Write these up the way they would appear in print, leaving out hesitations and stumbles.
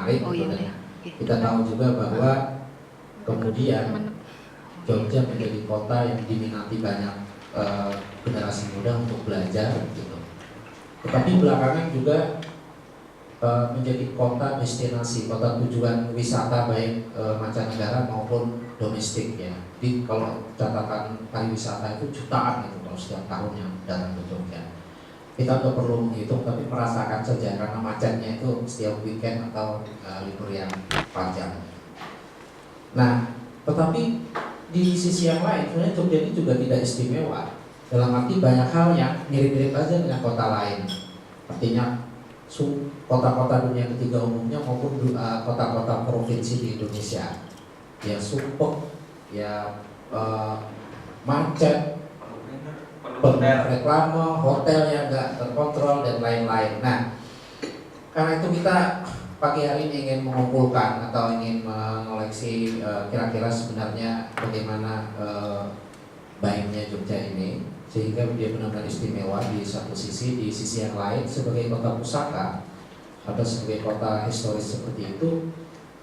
menarik. Dan kita tahu juga bahwa kemudian Jogja menjadi kota yang diminati banyak generasi muda untuk belajar gitu. Tetapi belakangan juga menjadi kota destinasi, kota tujuan wisata baik mancanegara maupun domestik ya. Jadi kalau catatan pariwisata itu jutaan itu kalau setiap tahunnya datang ke Jogja. Kita nggak perlu menghitung tapi merasakan saja karena macetnya itu setiap weekend atau libur yang panjang. Nah, tetapi di sisi yang lain sebenarnya Jogja ini juga tidak istimewa. Dalam arti banyak hal yang mirip-mirip aja dengan kota lain. Artinya kota-kota dunia ketiga umumnya maupun kota-kota provinsi di Indonesia ya sumpek, ya macet, penuh reklame, hotel yang nggak terkontrol dan lain-lain. Nah, karena itu kita pagi hari ini ingin mengumpulkan atau ingin mengoleksi kira-kira sebenarnya bagaimana baiknya Jogja ini sehingga dia benar-benar istimewa di satu sisi, di sisi yang lain sebagai kota pusaka atau sebagai kota historis seperti itu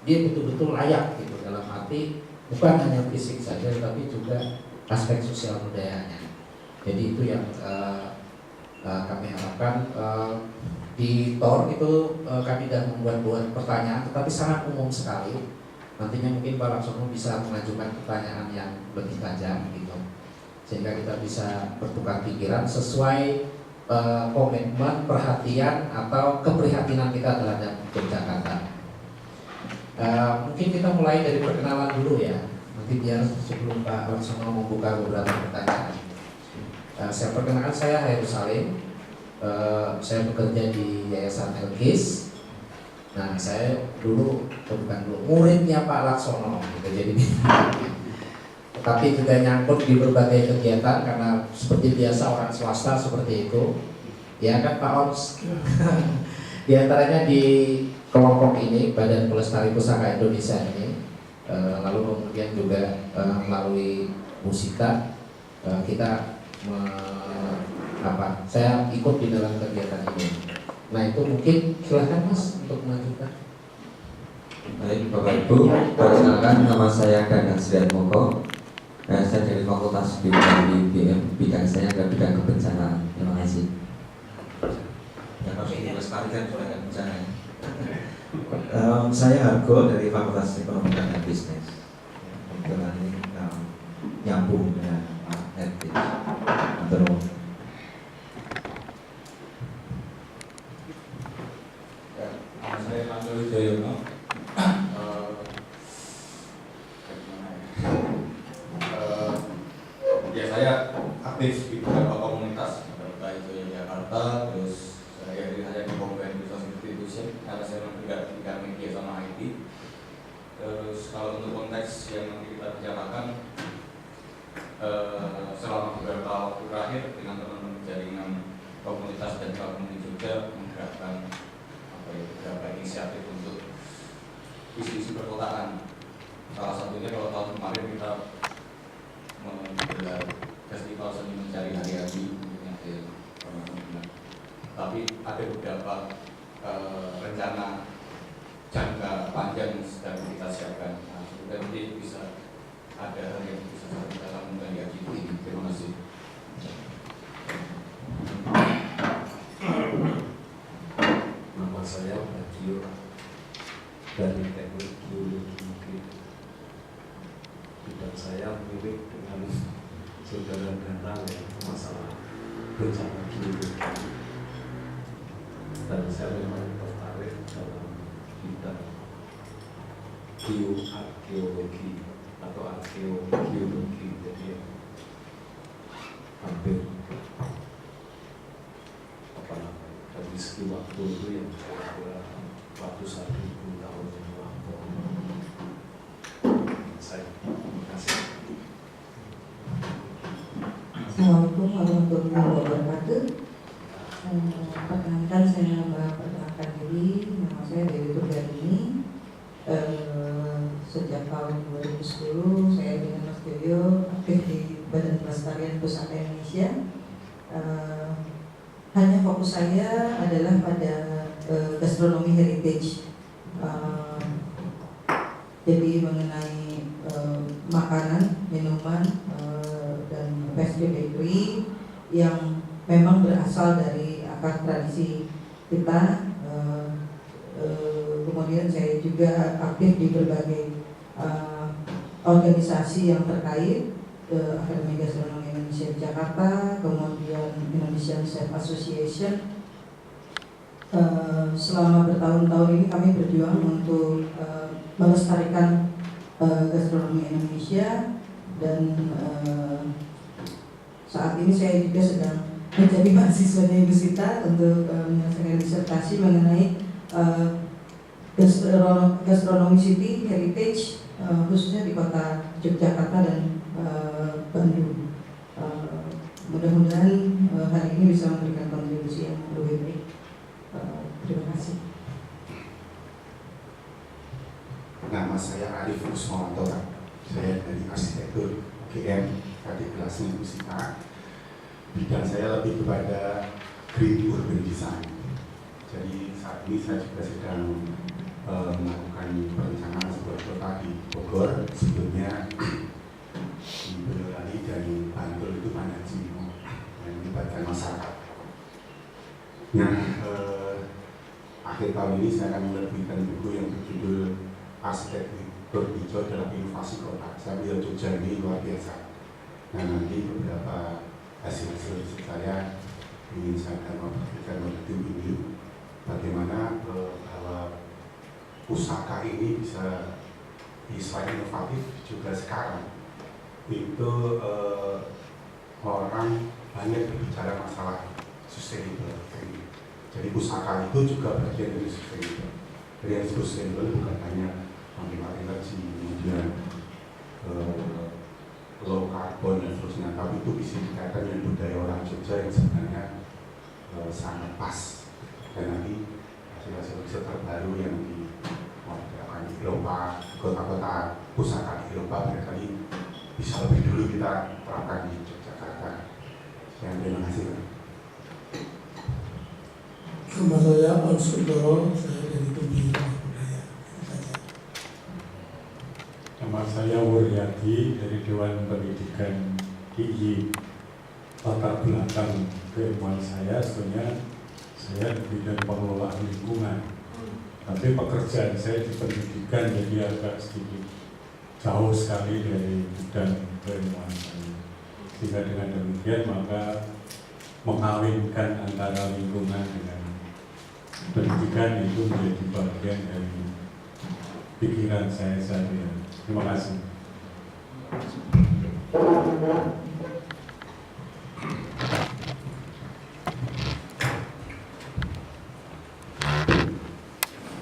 dia betul-betul layak gitu dalam arti bukan hanya fisik saja tapi juga aspek sosial budayanya. Jadi itu yang kami harapkan di TOR itu kami tidak membuat pertanyaan tetapi sangat umum sekali. Nantinya mungkin Pak Laksono bisa mengajukan pertanyaan yang lebih tajam gitu sehingga kita bisa bertukar pikiran sesuai komitmen, perhatian atau keprihatinan kita terhadap Yogyakarta. Mungkin kita mulai dari perkenalan dulu ya. Nanti biar sebelum Pak Laksono membuka beberapa pertanyaan. Saya perkenalkan, saya Hairul Salim. Saya bekerja di Yayasan Elkis. Nah, saya dulu muridnya Pak Laksono gitu. Jadi tapi juga nyangkut di berbagai kegiatan karena seperti biasa orang swasta seperti itu ya kan Pak Ons. Di antaranya di kelompok ini Badan Pelestari Pusaka Indonesia ini lalu kemudian juga melalui Musika kita saya ikut di dalam kegiatan ini. Nah itu mungkin silahkan Mas untuk melanjutkan. Baik Bapak Ibu, perkenalkan nama saya Danang Sriatmoko. Saya dari Fakultas Biologi BM, bidang saya adalah bidang kebencanaan. Terima kasih. Ya, harus dilestarikan juga bencana. Saya Hargo dari Fakultas Ekonomi dan Bisnis. Kebetulan ini nyambung dengan Pak Edwin. Saya Mandor Wijoyono. Ya saya aktif di beberapa komunitas, baik itu Jakarta, terus saya di Kompen Resource Institution karena saya juga di bidang media sama IT. Terus kalau untuk konteks yang nanti kita bicarakan selama beberapa waktu terakhir dengan teman-teman jaringan komunitas dan komunitas juga menggerakkan beberapa inisiatif untuk isu-isu perkotaan. Salah satunya kalau tahun kemarin kita menggelar festival seni mencari hari-hari yang tapi ada beberapa rencana jangka panjang yang sedang kita siapkan. Nah, semoga nanti bisa ada hal yang bisa kita lakukan di hari ini. Terima kasih. Nama saya Badio dari Teknik Geologi UGM. Bidang saya mirip dengan saudara Danang ya, masalah bencana geologi. Dan saya memang tertarik dalam bidang geoarkeologi atau arkeogeologi. Jadi hampir dari segi waktu itu yang kira-kira ratusan ribu tahun yang lampau. Terima kasih. Assalamualaikum warahmatullahi wabarakatuh. Perkenalkan saya perkenalkan diri, nama saya Dewi Turgarini. Sejak tahun 2010 saya dengan Mas Joyo aktif di Badan Pelestarian Pusaka Indonesia. Hanya fokus saya adalah pada gastronomi heritage Eh, jadi mengenai makanan, minuman, dan pastry bakery yang memang berasal dari akar tradisi kita. Kemudian saya juga aktif di berbagai organisasi yang terkait, Akademi Gastronomi Indonesia di Jakarta, kemudian Indonesian Chef Association. Selama bertahun-tahun ini kami berjuang untuk melestarikan gastronomi Indonesia, dan saat ini saya juga sedang menjadi mahasiswanya Ibu Sita untuk menyelesaikan disertasi mengenai gastronomi city heritage, khususnya di kota Yogyakarta dan Bandung. Mudah-mudahan hari ini bisa memberikan kontribusi yang lebih baik. Terima kasih. Nama saya Arif Rusmanto, saya dari arsitektur UGM, adik kelasnya Ibu Sita. Bidang saya lebih kepada green urban design. Jadi saat ini saya juga sedang melakukan perencanaan sebuah kota di Bogor, sebelumnya di Boyolali dan Bantul itu banyak Cimo yang melibatkan masyarakat. Nah, akhir tahun ini saya akan menerbitkan buku yang berjudul Arsitektur Hijau dalam Inovasi Kota. Saya bilang Jogja ini luar biasa. Nah, nanti beberapa hasil-hasil riset saya ingin saya memberikan oleh tim ini, bagaimana bahwa pusaka ini bisa selain inovatif juga sekarang itu orang banyak berbicara masalah sustainable. Jadi pusaka itu juga bagian dari sustainable. Jadi yang disebut sustainable bukan hanya menghemat energi, kemudian low carbon dan seterusnya, tapi itu bisa dikaitkan dengan budaya orang Jogja yang sebenarnya sangat pas. Dan nanti hasil-hasil riset terbaru yang dilakukan di Eropa, kota-kota pusaka di Eropa barangkali bisa lebih dulu kita terapkan di Yogyakarta. Terima kasih. Nama saya Al-Sudoro, saya dari Tubi Budaya. Nama saya Wuryadi dari Dewan Pendidikan TI. Latar belakang keilmuan saya sebenarnya saya di bidang pengelolaan lingkungan. Tapi pekerjaan saya di pendidikan jadi agak sedikit jauh sekali dari bidang keilmuan saya. Sehingga dengan demikian maka mengawinkan antara lingkungan dengan pendidikan itu menjadi bagian dari pikiran saya sehari-hari. Terima kasih.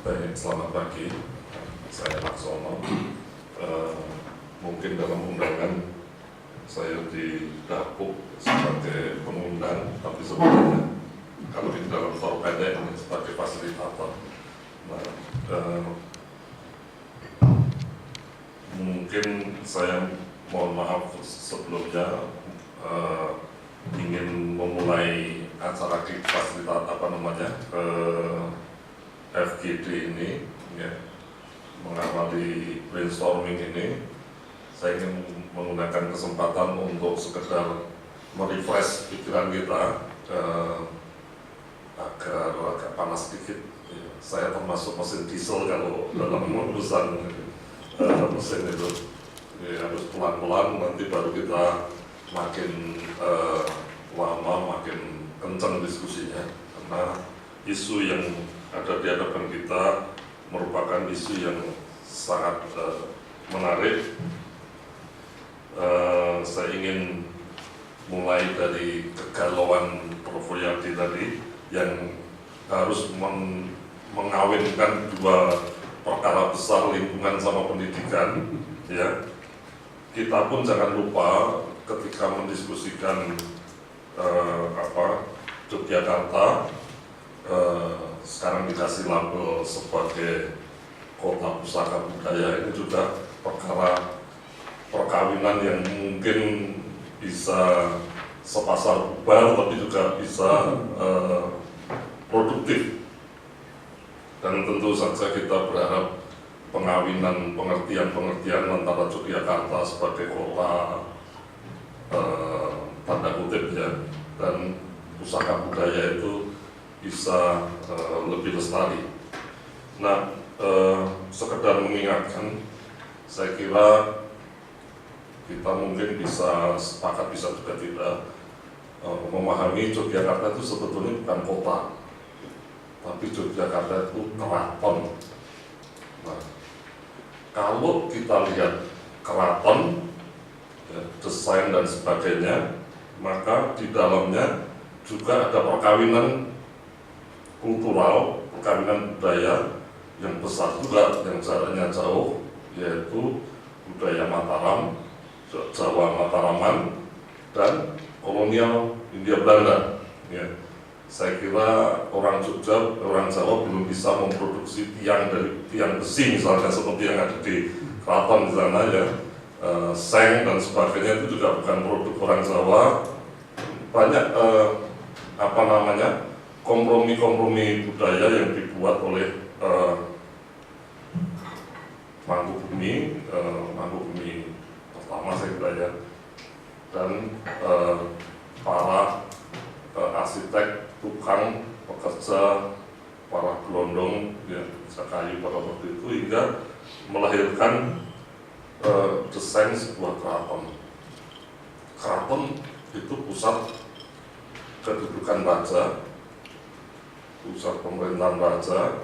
Baik, selamat pagi. Saya Laksono. Mungkin dalam undangan saya didapuk sebagai pengundang, tapi sebenarnya kalau di dalam formatnya ini sebagai fasilitator. Nah, mungkin saya mohon maaf sebelumnya ingin memulai acara fasilitator FGD ini, ya, mengawali brainstorming ini. Saya ingin menggunakan kesempatan untuk sekedar merefresh pikiran kita agar agak panas sedikit. Saya termasuk mesin diesel kalau dalam urusan mesin itu harus pelan-pelan, nanti baru kita makin lama makin kencang diskusinya, karena isu yang ada di hadapan kita merupakan isu yang sangat menarik. Saya ingin mulai dari kegalauan Prof. Wuryadi tadi yang harus mengawinkan dua perkara besar, lingkungan sama pendidikan, ya. Kita pun jangan lupa ketika mendiskusikan Yogyakarta sekarang dikasih label sebagai kota pusaka budaya, ini juga perkara perkawinan yang mungkin bisa sepasar bubal tapi juga bisa produktif. Dan tentu saja kita berharap pengawinan pengertian antara Yogyakarta sebagai kota tanda kutip ya, dan pusaka budaya itu bisa lebih lestari. Nah, sekedar mengingatkan, saya kira kita mungkin bisa sepakat, bisa juga tidak, memahami Yogyakarta itu sebetulnya bukan kota, tapi Yogyakarta itu keraton. Nah, kalau kita lihat keraton, ya, desain dan sebagainya, maka di dalamnya juga ada perkawinan kultural, perkawinan budaya yang besar juga, yang jaraknya jauh, yaitu budaya Mataram, Jawa Mataraman, dan kolonial Hindia Belanda. Ya. Saya kira orang Jogja, orang Jawa belum bisa memproduksi tiang dari tiang besi misalnya seperti yang ada di keraton di sana ya. Seng dan sebagainya itu juga bukan produk orang Jawa. Banyak kompromi-kompromi budaya yang dibuat oleh Mangkubumi pertama saya kira ya, dan para arsitek, tukang, pekerja, para gelondong, ya, kayu pada waktu itu, hingga melahirkan desain sebuah keraton. Keraton itu pusat kedudukan raja, pusat pemerintahan raja,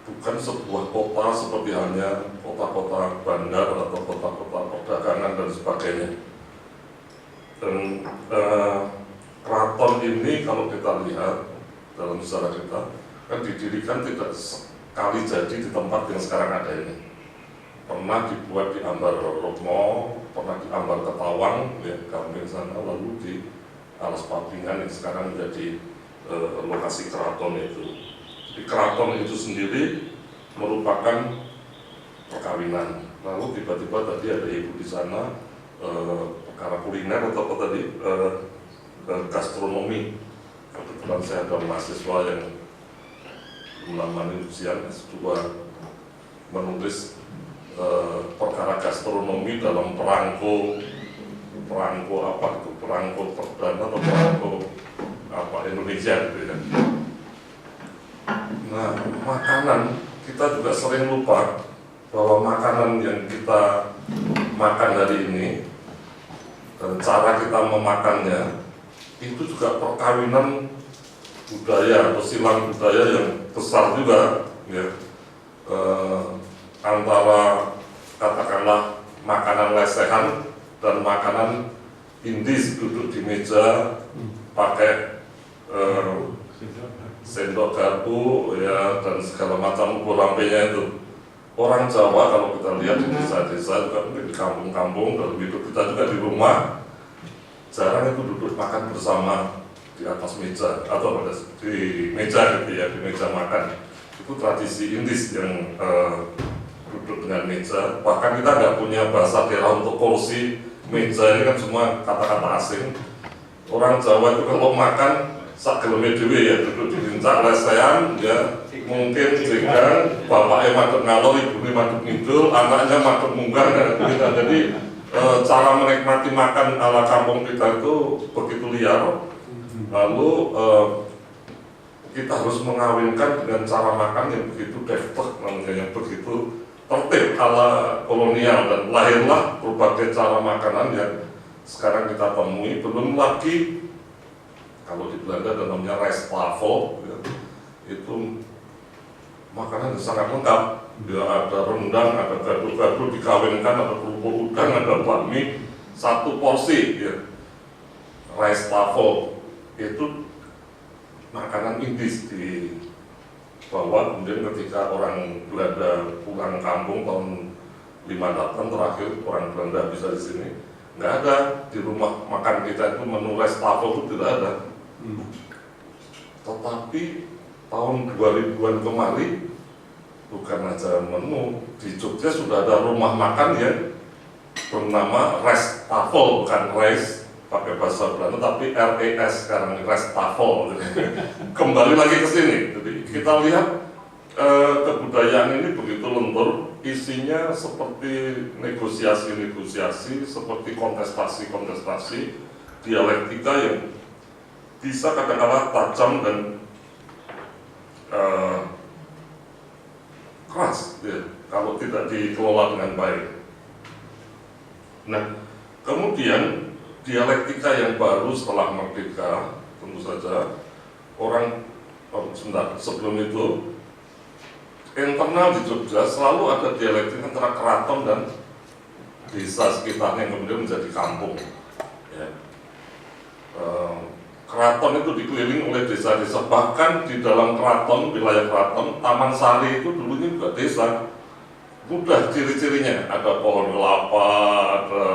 bukan sebuah kota seperti hanya kota-kota bandar atau kota-kota perdagangan dan sebagainya. Dan keraton ini kalau kita lihat dalam sejarah kita kan didirikan tidak sekali jadi di tempat yang sekarang ada ini. Pernah dibuat di Ambar Rokmo, pernah di Ambar Ketawang, ya, Gamping sana, lalu di Alas Papingan yang sekarang menjadi lokasi keraton itu. Di keraton itu sendiri merupakan perkawinan. Lalu tiba-tiba tadi ada ibu di sana, perkara kuliner atau apa tadi, gastronomi. Kebetulan saya ada mahasiswa yang melamani ujian S2 menulis perkara gastronomi dalam perangko apa itu, perangko perdana atau perangko apa Indonesia gitu ya. Nah, makanan kita juga sering lupa bahwa makanan yang kita makan hari ini dan cara kita memakannya itu juga perkawinan budaya atau silang budaya yang besar juga ya, antara katakanlah makanan lesehan dan makanan Indis, duduk di meja pakai sendok garpu ya, dan segala macam lampenya itu. Orang Jawa kalau kita lihat di desa-desa juga mungkin di kampung-kampung, dalam hidup kita juga di rumah, jarang itu duduk makan bersama di atas meja atau di meja gitu ya, di meja makan. Itu tradisi Indis yang duduk dengan meja. Bahkan kita nggak punya bahasa daerah untuk kursi meja, ini kan semua kata-kata asing. Orang Jawa itu kalau makan sak geleme dhewe ya, duduk di rincak lesehan ya, mungkin jika bapaknya madep ngalor, ibunya madep ngidul, anaknya madep munggah dan gitu. Jadi cara menikmati makan ala kampung kita itu begitu liar. Lalu kita harus mengawinkan dengan cara makan yang begitu deftech, namanya yang begitu tertib ala kolonial, dan lahirlah berbagai cara makanan yang sekarang kita temui. Belum lagi kalau di Belanda ada namanya Rijsttafel ya, itu makanan yang sangat lengkap. Ya, ada rendang, ada gado-gado dikawinkan, ada kerupuk udang, ada bakmi, satu porsi ya. Rijsttafel itu makanan Indis dibawa, kemudian ketika orang Belanda pulang kampung tahun 58 terakhir orang Belanda bisa di sini, nggak ada di rumah makan kita itu menu Rijsttafel itu tidak ada. Tetapi tahun 2000-an kemarin bukan aja menu, di Jogja sudah ada rumah makan yang bernama Rijsttafel, bukan Rijs pakai bahasa Belanda tapi RES sekarang, Rijsttafel. Kembali lagi ke sini. Jadi kita lihat kebudayaan ini begitu lentur, isinya seperti negosiasi-negosiasi, seperti kontestasi-kontestasi, dialektika yang bisa kadang-kadang tajam dan keras, ya, kalau tidak dikelola dengan baik. Nah, kemudian dialektika yang baru setelah merdeka, tentu saja sebelum itu internal di Jogja selalu ada dialektik antara keraton dan desa sekitarnya yang kemudian menjadi kampung. Ya. Keraton itu dikelilingi oleh desa-desa, bahkan di dalam keraton, wilayah keraton, Taman Sari itu dulunya juga desa. Mudah ciri-cirinya, ada pohon kelapa, ada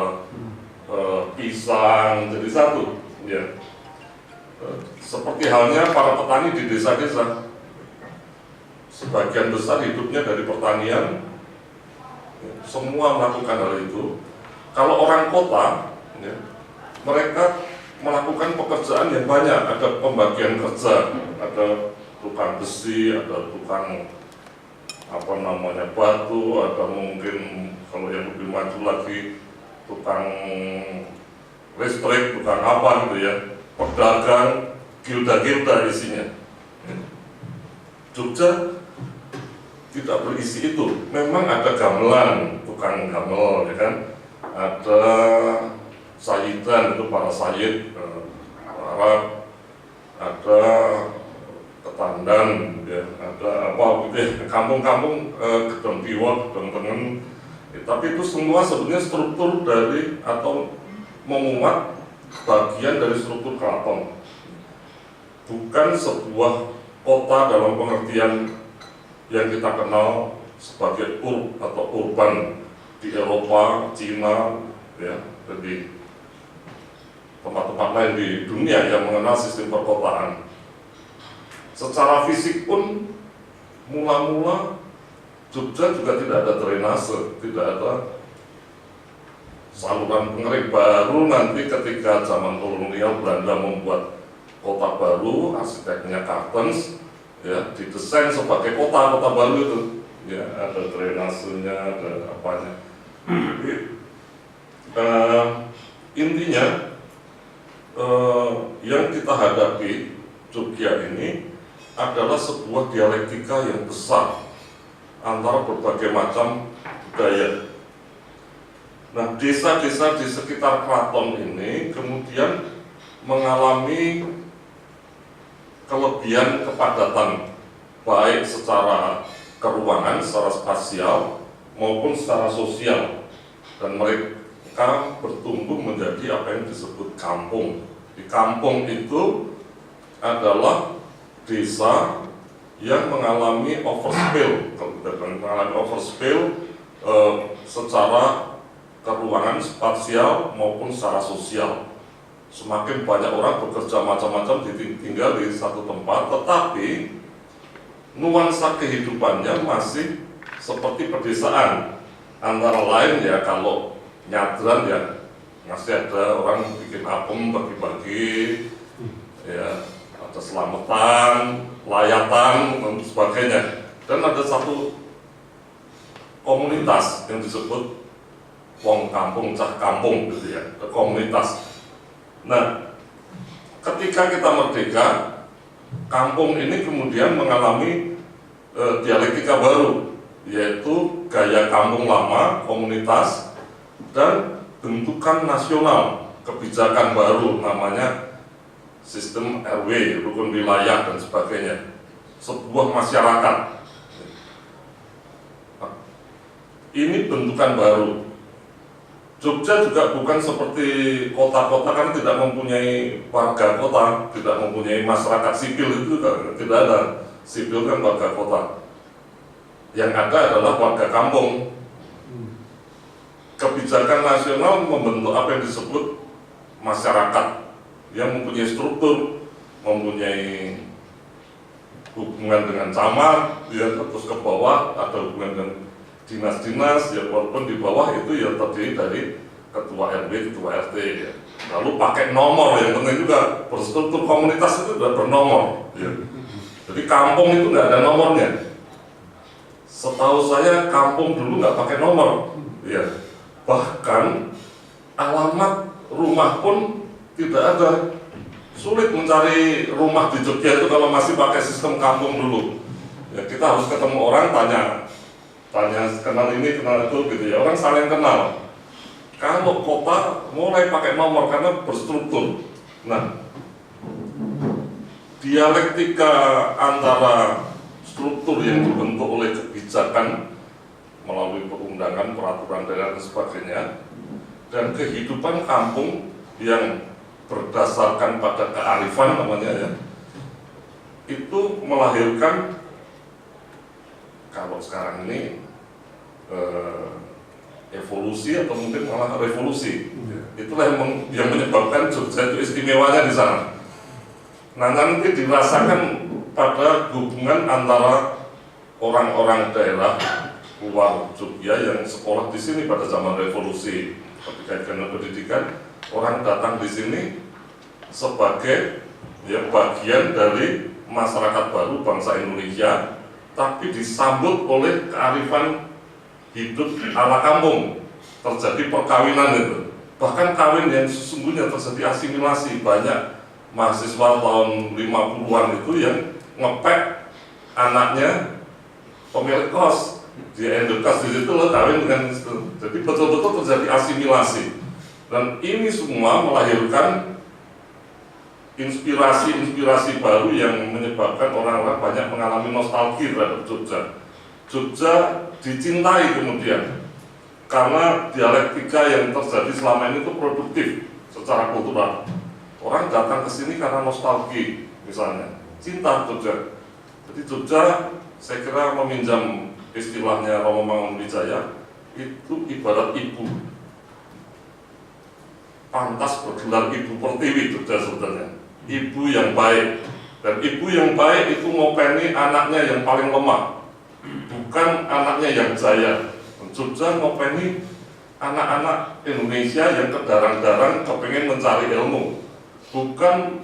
pisang, jadi satu. Ya. Seperti halnya para petani di desa-desa, sebagian besar hidupnya dari pertanian, semua melakukan hal itu. Kalau orang kota, ya, mereka melakukan pekerjaan yang banyak, ada pembagian kerja, ada tukang besi, ada tukang batu, ada mungkin kalau yang lebih maju lagi tukang listrik, tukang apa gitu ya, pedagang, gilda-gilda isinya. Jogja tidak berisi itu. Memang ada gamelan, tukang gamel, ya kan? Ada sayidan, itu para sayid Arab, ada ketandan, ya, ada apa gitu ya, kampung-kampung, gedong biwak, gedong tengen. Tapi itu semua sebenarnya struktur dari atau memuat bagian dari struktur keraton, bukan sebuah kota dalam pengertian yang kita kenal sebagai atau urban di Eropa, Cina, ya, dan di tempat-tempat lain di dunia yang mengenal sistem perkotaan. Secara fisik pun mula-mula Jogja juga tidak ada drainase, tidak ada saluran pengering. Baru nanti ketika zaman kolonial Belanda membuat kota baru, arsiteknya Cartens, ya, didesain sebagai kota baru itu, ya, ada drainasenya, ada apanya. Intinya yang kita hadapi Jogja ini adalah sebuah dialektika yang besar antara berbagai macam budaya. Nah, desa-desa di sekitar keraton ini kemudian mengalami kelebihan kepadatan, baik secara keruangan, secara spasial maupun secara sosial, dan mereka bertumbuh menjadi apa yang disebut kampung. Di kampung itu adalah desa yang mengalami overspill, secara keruangan spasial maupun secara sosial. Semakin banyak orang bekerja macam-macam tinggal di satu tempat, tetapi nuansa kehidupannya masih seperti pedesaan. Antara lain ya, kalau nyadran ya masih ada orang bikin apem bagi-bagi, ya, ada selamatan, layatan, dan sebagainya. Dan ada satu komunitas yang disebut wong kampung, cah kampung gitu ya, komunitas. Nah, ketika kita merdeka, kampung ini kemudian mengalami dialektika baru, yaitu gaya kampung lama, komunitas, dan bentukan nasional, kebijakan baru namanya sistem RW, rukun wilayah dan sebagainya, sebuah masyarakat. Ini bentukan baru. Jogja juga bukan seperti kota-kota, kan tidak mempunyai warga kota, tidak mempunyai masyarakat sipil, itu tidak ada. Sipil kan warga kota. Yang ada adalah warga kampung. Kebijakan nasional membentuk apa yang disebut masyarakat yang mempunyai struktur, mempunyai hubungan dengan camat, ya, terus ke bawah ada hubungan dengan dinas-dinas, ya, walaupun di bawah itu ya terdiri dari ketua RW, ketua RT, ya. Lalu pakai nomor, yang penting juga berstruktur komunitas itu sudah bernomor, ya. Jadi kampung itu nggak ada nomornya, Setahu saya kampung dulu nggak pakai nomor, ya. Bahkan alamat rumah pun tidak ada. Sulit mencari rumah di Jogja itu kalau masih pakai sistem kampung dulu. Ya, kita harus ketemu orang, tanya kenal ini, kenal itu gitu ya. Orang saling kenal. Kalau kota mulai pakai nomor karena berstruktur. Nah, dialektika antara struktur yang dibentuk oleh kebijakan melalui perundangan, peraturan daerah dan sebagainya, dan kehidupan kampung yang berdasarkan pada kearifan namanya ya, itu melahirkan kalau sekarang ini evolusi atau mungkin malah revolusi. Itulah yang menyebabkan Jogja itu istimewanya di sana. Nah, nanti dirasakan pada hubungan antara orang-orang daerah luar Jogja yang sekolah di sini pada zaman revolusi ketika dengan pendidikan, orang datang di sini sebagai ya bagian dari masyarakat baru bangsa Indonesia, tapi disambut oleh kearifan hidup ala kampung. Terjadi perkawinan itu, bahkan kawin yang sesungguhnya terjadi asimilasi. Banyak mahasiswa tahun 50-an itu yang ngepek anaknya pemilik kos, dia endekos di situ loh, kawin dengan itu. Jadi betul-betul terjadi asimilasi, dan ini semua melahirkan inspirasi baru yang menyebabkan orang-orang banyak mengalami nostalgia terhadap Jogja. Jogja dicintai kemudian karena dialektika yang terjadi selama ini itu produktif secara kultural. Orang datang ke sini karena nostalgia, misalnya cinta Jogja. Jadi Jogja, saya kira meminjam istilahnya Romo Mangunwijaya, itu ibarat ibu. Pantas bergelar ibu pertiwi Jogja sebetulnya. Ibu yang baik. Dan ibu yang baik itu ngopeni anaknya yang paling lemah, bukan anaknya yang jaya. Jogja ngopeni anak-anak Indonesia yang kedarang-darang kepengen mencari ilmu, bukan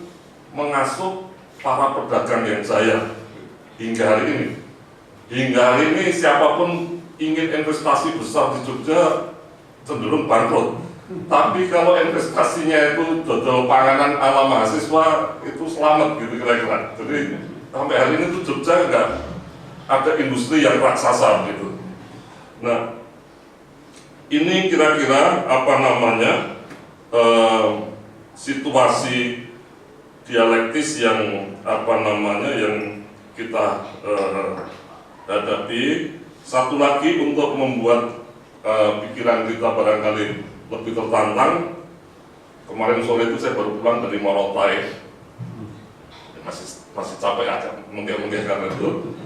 mengasuh para pedagang yang jaya. Hingga hari ini siapapun ingin investasi besar di Jogja cenderung bangkrut. Tapi kalau investasinya itu dodol panganan ala mahasiswa, itu selamat gitu kira-kira. Jadi sampai hari ini tuh Jogja enggak ada industri yang raksasa gitu. Nah, ini kira-kira apa namanya situasi dialektis yang apa namanya yang kita hadapi. Satu lagi untuk membuat pikiran kita barangkali lebih tertantang. Kemarin sore itu saya baru pulang dari Morotai, masih capek aja menggih-menggih karena itu.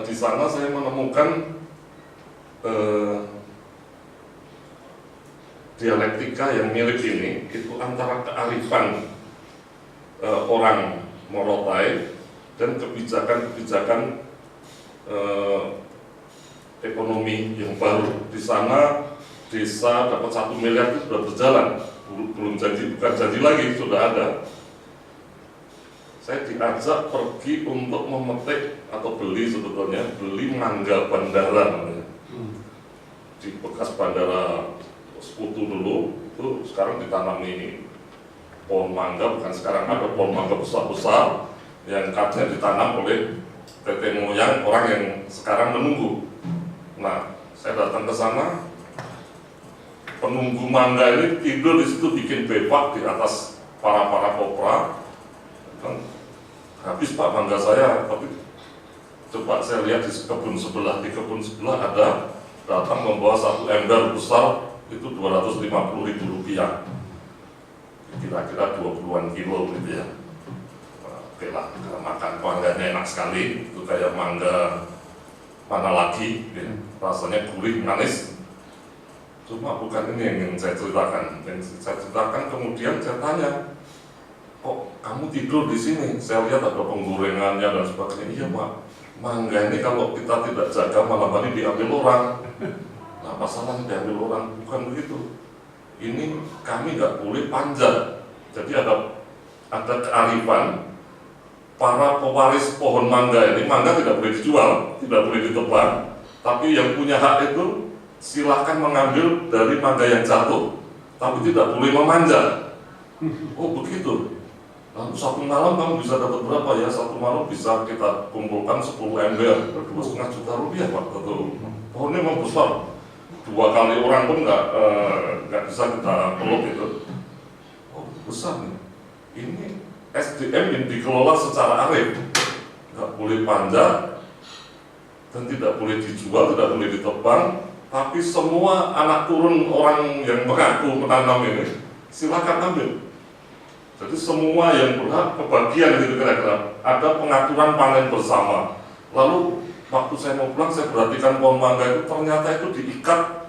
Di sana saya menemukan dialektika yang mirip ini, itu antara kearifan orang Morotai dan kebijakan-kebijakan ekonomi yang baru. Di sana desa dapat 1 miliar itu sudah berjalan, belum janji, bukan janji lagi, sudah ada. Saya diajak pergi untuk memetik atau beli, sebetulnya beli mangga bandara di bekas bandara Sekutu dulu. Itu sekarang ditanami pohon mangga, bukan sekarang ada pohon mangga besar-besar yang katanya ditanam oleh nenek moyang orang yang sekarang menunggu. Nah, saya datang ke sana, penunggu mangga ini tidur di situ bikin bepak di atas para kopra. Kan habis Pak mangga saya, tapi coba saya lihat di kebun sebelah. Di kebun sebelah ada datang membawa 1 ember besar, itu Rp250.000, kira-kira 20-an kilo gitu ya. Oke lah, makan mangganya enak sekali, itu kayak mangga mana lagi, ya. Rasanya gurih, manis. Cuma bukan ini yang ingin saya ceritakan. Yang saya ceritakan kemudian saya tanya, kok kamu tidur di sini? Saya lihat ada penggorengannya dan sebagainya. Iya Pak, mangga ini kalau kita tidak jaga malam hari diambil orang. Nah, masalahnya diambil orang, bukan begitu. Ini kami nggak boleh panjat. Jadi ada kearifan para pewaris pohon mangga ini. Mangga tidak boleh dijual, tidak boleh ditebang, Tapi yang punya hak itu silahkan mengambil dari mangga yang jatuh, tapi tidak boleh memanjat. Oh begitu. Lalu satu malam kamu bisa dapat berapa ya? Satu malam bisa kita kumpulkan 10 ember, 2,5 juta rupiah Pak. Pohonnya memang besar, 2 kali orang pun nggak bisa kita peluk itu. Oh besar nih. Ini SDM yang dikelola secara arif, nggak boleh panjat dan tidak boleh dijual, tidak boleh ditebang. Tapi semua anak turun orang yang mengaku menanam ini silakan ambil. Jadi semua yang berhak kebagian gitu kira-kira. Ada pengaturan panen bersama. Lalu waktu saya mau pulang saya perhatikan pohon mangga itu ternyata itu diikat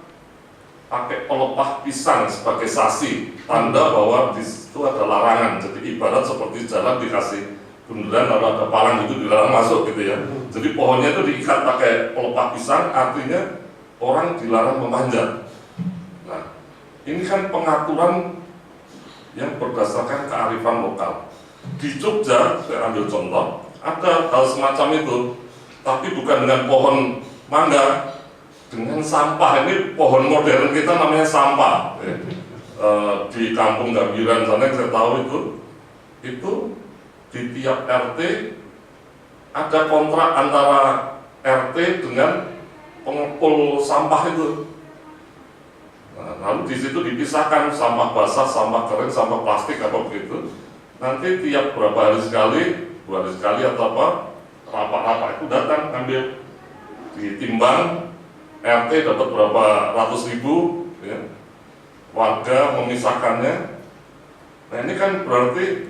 pakai pelepah pisang sebagai sasi, tanda bahwa di situ ada larangan. Jadi ibarat seperti jalan dikasih bundaran lalu ada palang itu dilarang masuk gitu ya. Jadi pohonnya itu diikat pakai pelepah pisang, artinya orang dilarang memanjat. Nah, ini kan pengaturan yang berdasarkan kearifan lokal. Di Jogja, saya ambil contoh, ada hal semacam itu, tapi bukan dengan pohon mangga, dengan sampah. Ini pohon modern kita namanya sampah. Di Kampung Gambiran sana yang saya tahu itu di tiap RT ada kontrak antara RT dengan pengepul sampah itu. Nah, lalu di situ dipisahkan sampah basah, sampah kering, sampah plastik apa begitu. Nanti tiap berapa hari sekali, 2 hari sekali atau apa, rapat-rapat itu datang ambil, ditimbang, RT dapat berapa ratus ribu, ya. Warga memisahkannya. Nah ini kan berarti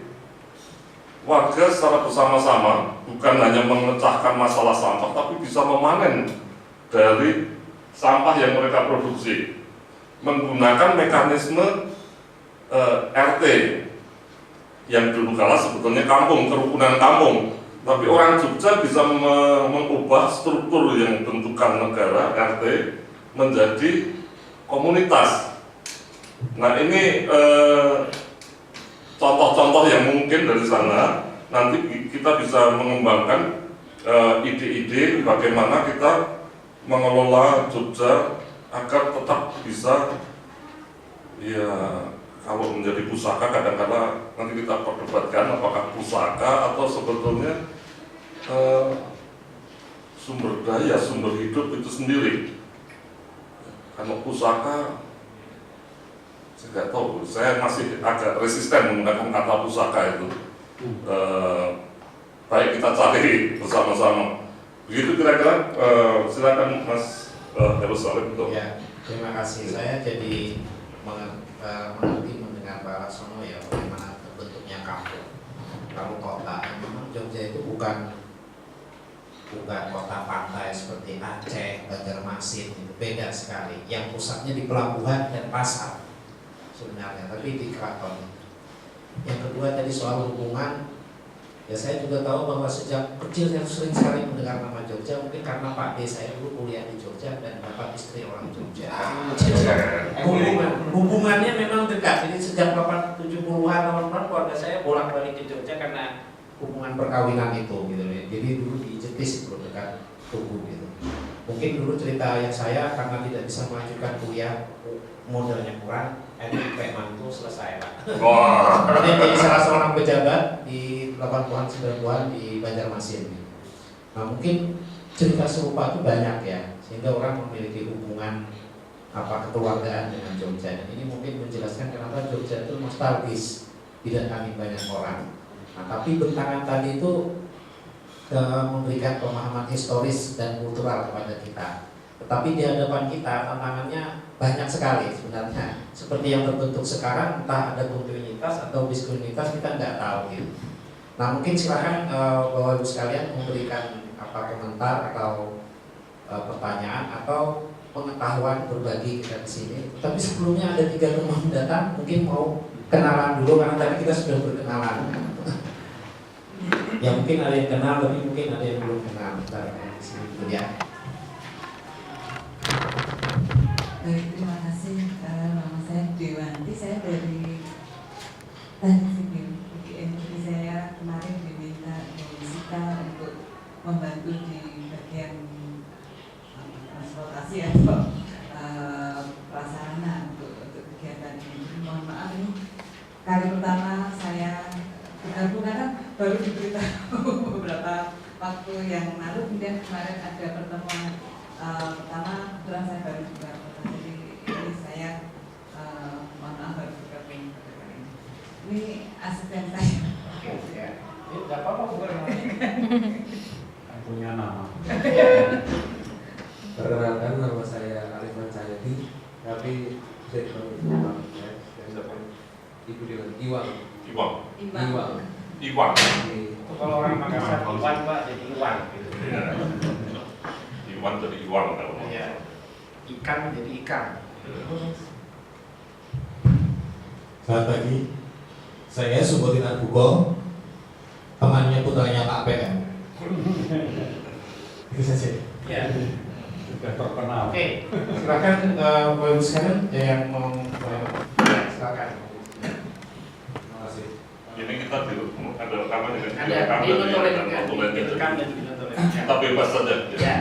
warga secara bersama-sama bukan hanya memecahkan masalah sampah, tapi bisa memanen dari sampah yang mereka produksi menggunakan mekanisme RT yang dulu kala sebetulnya kampung, kerukunan kampung, tapi orang Jogja bisa mengubah struktur yang bentukan negara RT menjadi komunitas. Nah ini contoh-contoh yang mungkin dari sana nanti kita bisa mengembangkan ide-ide bagaimana kita mengelola Jogja agar tetap bisa, ya kalau menjadi pusaka kadang-kadang nanti kita perdebatkan apakah pusaka atau sebetulnya sumber daya, sumber hidup itu sendiri. Kalau pusaka, saya nggak tahu, saya masih agak resisten menggunakan kata pusaka itu. Baik kita cari bersama-sama. Begitu kira-kira, silakan Mas Yerusalem untuk. Ya, terima kasih. Saya jadi mengerti mendengar Pak Laksono ya bagaimana terbentuknya kampung. Kalau kota, memang Jogja itu bukan kota pantai seperti Aceh, Banjarmasin, itu beda sekali. Yang pusatnya di pelabuhan dan pasar sebenarnya, tapi di keraton. Yang kedua tadi soal hubungan. Ya saya juga tahu bahwa sejak kecil saya sering sekali mendengar nama Jogja, mungkin karena Pak D saya dulu kuliah di Jogja dan dapat istri orang Jogja. Hubungannya memang dekat. Jadi sejak 70-an tahun keluarga saya bolak-balik ke Jogja karena hubungan perkawinan itu gitu. Jadi dulu di Jetis itu dekat Tugu gitu. Mungkin dulu cerita yang saya karena tidak bisa melanjutkan kuliah, modalnya kurang, NIP mantu selesai Pak. Kemudian jadi salah seorang pejabat di 80-an 90-an di Banjarmasin. Nah mungkin cerita serupa itu banyak ya, sehingga orang memiliki hubungan kekeluargaan dengan Jogja. Dan ini mungkin menjelaskan kenapa Jogja itu nostalgis didatangi banyak orang. Nah tapi bentangan tadi itu memberikan pemahaman historis dan kultural kepada kita. Tetapi di hadapan kita tantangannya banyak sekali sebenarnya. Seperti yang terbentuk sekarang, entah ada kontinuitas atau diskontinuitas kita nggak tahu gitu. Nah mungkin silakan Bapak Ibu sekalian memberikan komentar atau pertanyaan atau pengetahuan berbagi kita di sini. Tapi sebelumnya ada 3 teman datang, mungkin mau kenalan dulu karena tadi kita sudah berkenalan. Ya mungkin ada yang kenal, tapi mungkin ada yang belum kenal. Bentar, di sini dulu ya. Baik, terima kasih. Nama saya Dewanti, saya dari Teknik Sipil UGM. Jadi saya kemarin diminta oleh Sita untuk membantu di bagian transportasi atau prasarana untuk kegiatan ini. Mohon maaf, ini kali pertama saya bergabung karena baru diberitahu beberapa waktu yang lalu, kemudian kemarin ada pertemuan pertama, kebetulan saya baru juga, jadi ini saya mohon maaf baru bergabung pada kali ini. Ini asisten saya. Ya, nggak apa-apa, bukan Punya nama. Perkenalkan, nama saya Arifan Cahyadi, tapi saya dipanggil Ibu dengan Iwang. Iwang. kalau orang Makassar Iwan Pak jadi Iwan gitu. Iya. Iwan jadi Iwan kalau mau. Iya. Ikan jadi ikan. Selamat pagi, saya Subotin Arbuko, temannya putranya Pak PM. Itu saja. Ya. Sudah terkenal. Oke, silakan Bapak Ibu sekalian yang mau silakan. Terima kasih. Ini kita ada rekaman dengan Ada direkam dan dinotolen. kita bebas saja. Ya.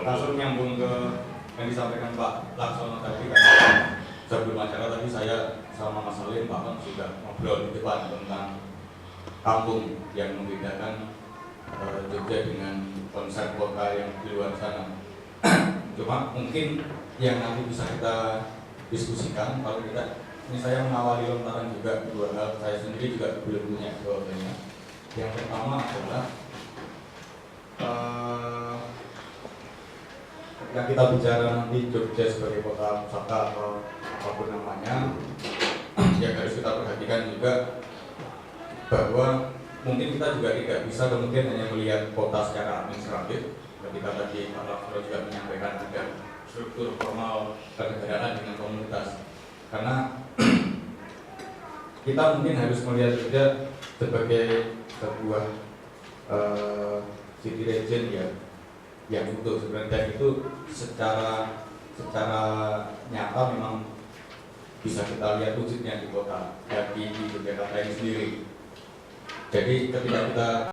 Langsung nyambung ke yang disampaikan Pak Laksono tadi kan, sebelum acara tadi saya sama Mas Salim bahkan sudah ngobrol di depan tentang kampung yang membedakan Jogja dengan konsep kota yang di luar sana. Cuma mungkin yang nanti bisa kita diskusikan kalau kita, ini saya mengawali lontaran juga dua hal, saya sendiri juga belum punya jawabannya. Yang pertama adalah ketika kita bicara nanti Jogja sebagai kota pusaka atau apapun namanya, ya harus kita perhatikan juga bahwa mungkin kita juga tidak bisa kemudian hanya melihat kota secara administratif. Ketika tadi Pak Laksono juga menyampaikan ada struktur formal kenegaraan dengan komunitas, karena kita mungkin harus melihat juga sebagai sebuah city legend ya, yang utuh sebenarnya itu secara nyata memang bisa kita lihat wujudnya di kota, ya di Yogyakarta ini sendiri. Jadi ketika kita